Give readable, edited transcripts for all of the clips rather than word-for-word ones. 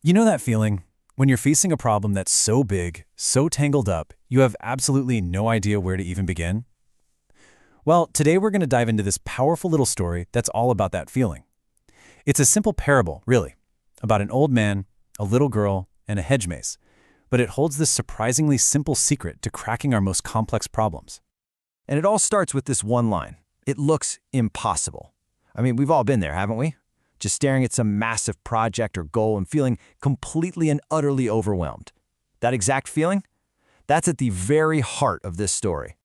You know that feeling? When you're facing a problem that's so big, so tangled up, you have absolutely no idea where to even begin? Well, today we're going to dive into this powerful little story that's all about that feeling. It's a simple parable, really, about an old man, a little girl, and a hedge maze. But it holds this surprisingly simple secret to cracking our most complex problems. And it all starts with this one line. It looks impossible. I mean, we've all been there, haven't we? Just staring at some massive project or goal and feeling completely and utterly overwhelmed. That exact feeling? That's at the very heart of this story.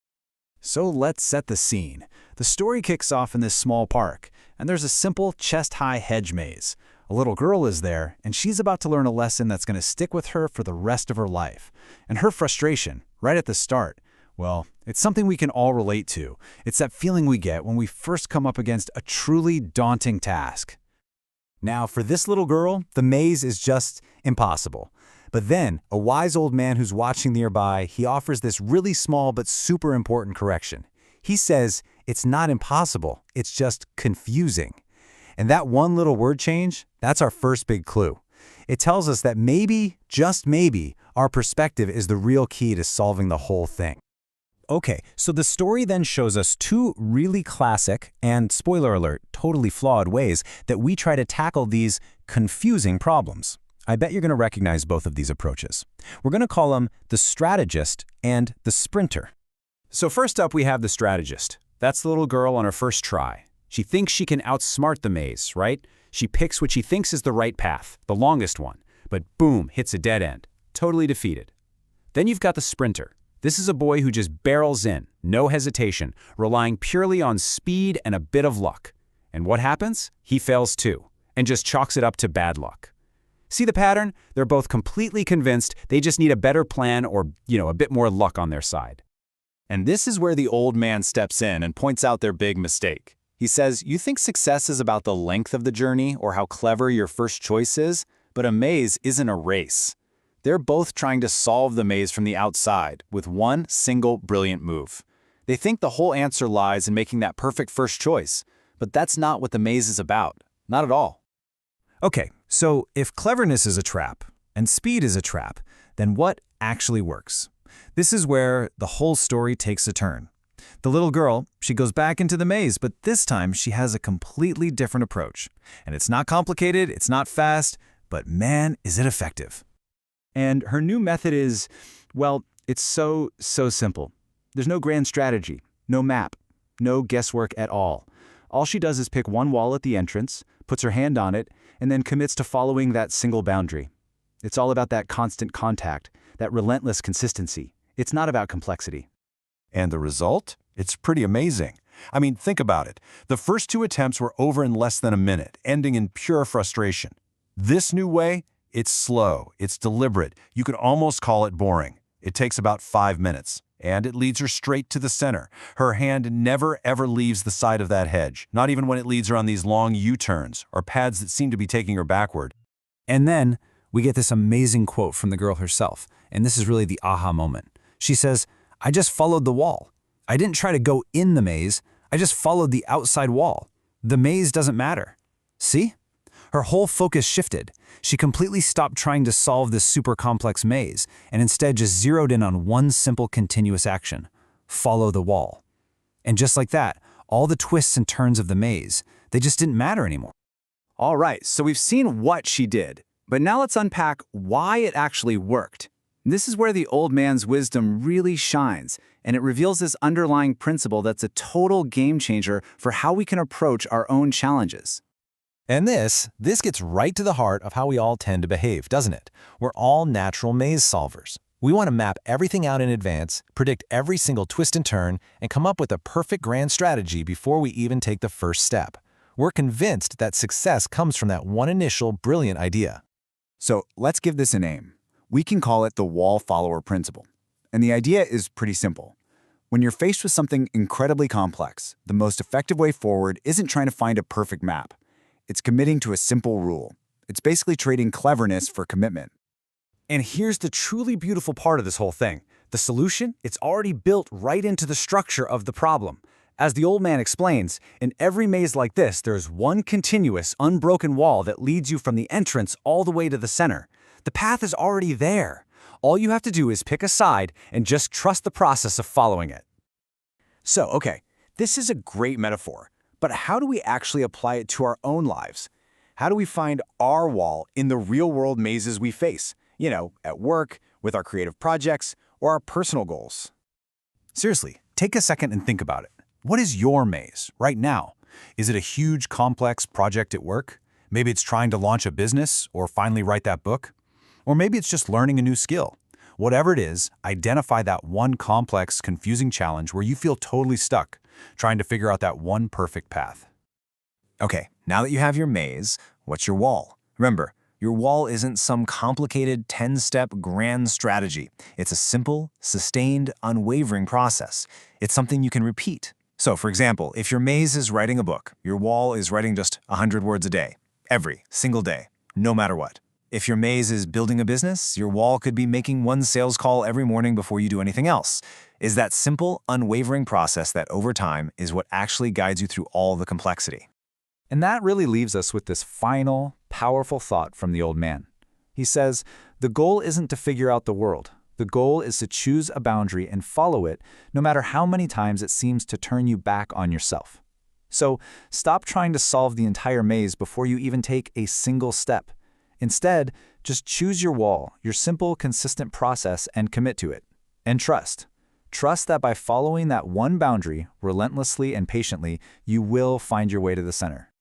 So let's set the scene. The story kicks off in this small park, and there's a simple chest-high hedge maze. A little girl is there, and she's about to learn a lesson that's going to stick with her for the rest of her life. And her frustration, right at the start, well, it's something we can all relate to. It's that feeling we get when we first come up against a truly daunting task. Now, for this little girl, the maze is just impossible. But then, a wise old man who's watching nearby, he offers this really small but super important correction. He says, it's not impossible, it's just confusing. And that one little word change, that's our first big clue. It tells us that maybe, just maybe, our perspective is the real key to solving the whole thing. Okay, so the story then shows us two really classic and, spoiler alert, totally flawed ways that we try to tackle these confusing problems. I bet you're going to recognize both of these approaches. We're going to call them the strategist and the sprinter. So first up, we have the strategist. That's the little girl on her first try. She thinks she can outsmart the maze, right? She picks what she thinks is the right path, the longest one, but boom, hits a dead end, totally defeated. Then you've got the sprinter. This is a boy who just barrels in, no hesitation, relying purely on speed and a bit of luck. And what happens? He fails too, and just chalks it up to bad luck. See the pattern? They're both completely convinced they just need a better plan or, a bit more luck on their side. And this is where the old man steps in and points out their big mistake. He says, you think success is about the length of the journey or how clever your first choice is, but a maze isn't a race. They're both trying to solve the maze from the outside with one single brilliant move. They think the whole answer lies in making that perfect first choice, but that's not what the maze is about. Not at all. Okay, so if cleverness is a trap and speed is a trap, then what actually works? This is where the whole story takes a turn. The little girl, she goes back into the maze, but this time she has a completely different approach. And it's not complicated, it's not fast, but man, is it effective. And her new method is, well, it's so simple. There's no grand strategy, no map, no guesswork at all. All she does is pick one wall at the entrance, puts her hand on it, and then commits to following that single boundary. It's all about that constant contact, that relentless consistency. It's not about complexity. And the result? It's pretty amazing. I mean, think about it. The first two attempts were over in less than a minute, ending in pure frustration. This new way? It's slow, it's deliberate, you could almost call it boring. It takes about 5 minutes, and it leads her straight to the center. Her hand never ever leaves the side of that hedge, not even when it leads her on these long U-turns, or paths that seem to be taking her backward. And then we get this amazing quote from the girl herself, and this is really the aha moment. She says, I just followed the wall. I didn't try to go in the maze, I just followed the outside wall. The maze doesn't matter. See? Her whole focus shifted. She completely stopped trying to solve this super complex maze and instead just zeroed in on one simple continuous action: follow the wall. And just like that, all the twists and turns of the maze, they just didn't matter anymore. All right, so we've seen what she did, but now let's unpack why it actually worked. This is where the old man's wisdom really shines, and it reveals this underlying principle that's a total game changer for how we can approach our own challenges. And this gets right to the heart of how we all tend to behave, doesn't it? We're all natural maze solvers. We want to map everything out in advance, predict every single twist and turn, and come up with a perfect grand strategy before we even take the first step. We're convinced that success comes from that one initial brilliant idea. So let's give this a name. We can call it the wall follower principle. And the idea is pretty simple. When you're faced with something incredibly complex, the most effective way forward isn't trying to find a perfect map. It's committing to a simple rule. It's basically trading cleverness for commitment. And here's the truly beautiful part of this whole thing. The solution, it's already built right into the structure of the problem. As the old man explains, in every maze like this, there's one continuous, unbroken wall that leads you from the entrance all the way to the center. The path is already there. All you have to do is pick a side and just trust the process of following it. So, okay, this is a great metaphor, but how do we actually apply it to our own lives? How do we find our wall in the real-world mazes we face? You know, at work, with our creative projects, or our personal goals? Seriously, take a second and think about it. What is your maze right now? Is it a huge, complex project at work? Maybe it's trying to launch a business or finally write that book. Or maybe it's just learning a new skill. Whatever it is, identify that one complex, confusing challenge where you feel totally stuck, trying to figure out that one perfect path. Okay, now that you have your maze, what's your wall? Remember, your wall isn't some complicated 10-step grand strategy. It's a simple, sustained, unwavering process. It's something you can repeat. So, for example, if your maze is writing a book, your wall is writing just 100 words a day, every single day, no matter what. If your maze is building a business, your wall could be making one sales call every morning before you do anything else. Is that simple, unwavering process that over time is what actually guides you through all the complexity. And that really leaves us with this final, powerful thought from the old man. He says, the goal isn't to figure out the world. The goal is to choose a boundary and follow it, no matter how many times it seems to turn you back on yourself. So stop trying to solve the entire maze before you even take a single step. Instead, just choose your wall, your simple, consistent process, and commit to it. And trust. Trust that by following that one boundary relentlessly and patiently, you will find your way to the center.